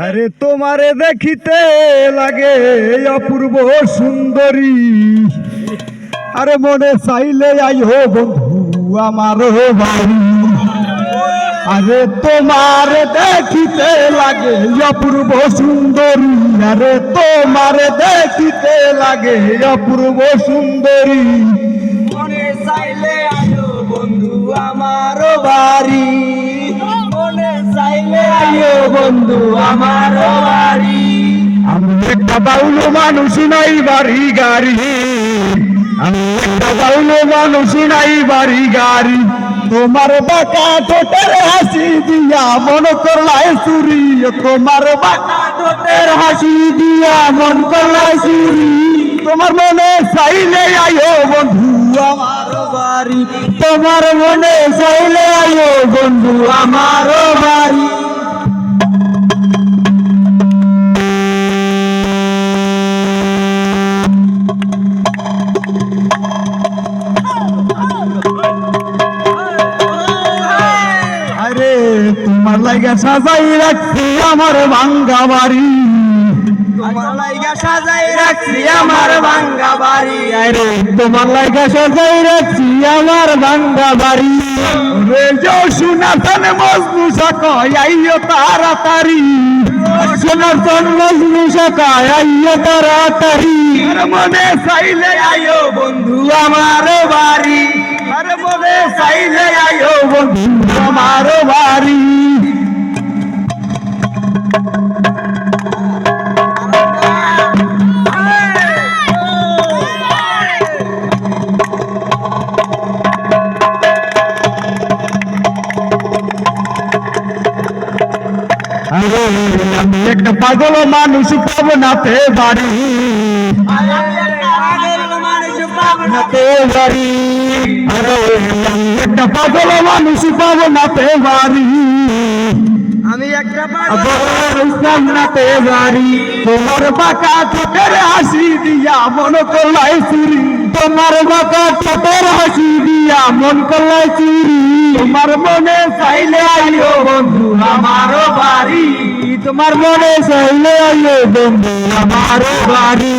আরে তোমারে দেখিতে লাগে অপূর্ব সুন্দরী, আরে মনে চাইলে আইও বন্ধু আমার বাড়ি। আরে তোমার দেখিতে লাগে অপূর্ব সুন্দরী, আরে তোমার দেখিতে লাগে অপূর্ব সুন্দরী, মনে চাইলে আয়ো বন্ধু আমার বাড়ি, মনে চাইলে আয়ো বন্ধু আমার বাড়ি। আমি একটা বাউল মানুষ নাই বাড়ি গাড়ি, আমি একটা বাউল মানুষ নাই বাড়ি গাড়ি, তোমার বাঁকা ঠোঁটের হাসি দিয়া মন করলাই চুরি, তোমার বাঁকা ঠোঁটের হাসি দিয়া মন করলাই চুরি, তোমার মনে চাইলে আয়ো বন্ধু আমার বাড়ি, তোমার মনে চাইলে আয়ো বন্ধু আমার বাড়ি। আরে তোমার লাইগা সাজাই রাখছি আমার ভাঙ্গা বাড়ি, তোমার লাইগা সাজাই রাখছি আমার ভাঙ্গা বাড়ি, আরে তোমার লাইগা সাজাই রাখছি আমার ভাঙ্গা বাড়ি, রে যাও শুনাতন মজনু সাকাই আইও তাড়াতাড়ি, শুনাতন মজনু সাকাই আইও তাড়াতাড়ি, আরে মনে চাইলে আয়ো বন্ধু আমার বাড়ি, আরে মনে চাইলে আইও বন্ধু আমার বাড়ি। আরে আমি একটা পাগল মানুষ পাবো নাতে বাড়ি, নাতে বাড়ি, আরে আমি একটা পাগল মানুষ পাবো নাতে বাড়ি, আমি একটা নাতে বাড়ি, তোমার বাঁকা ঠোঁটের হাসি দিয়া মন করলাই চুরি, তোমার বাঁকা ঠোঁটের হাসি দিয়া মন করলাই চুরি, তোমার মনে চাইলে আইও বন্ধু আমার বাড়ি, তোমার মনে চাইলে আইও বন্ধু আমার বাড়ি।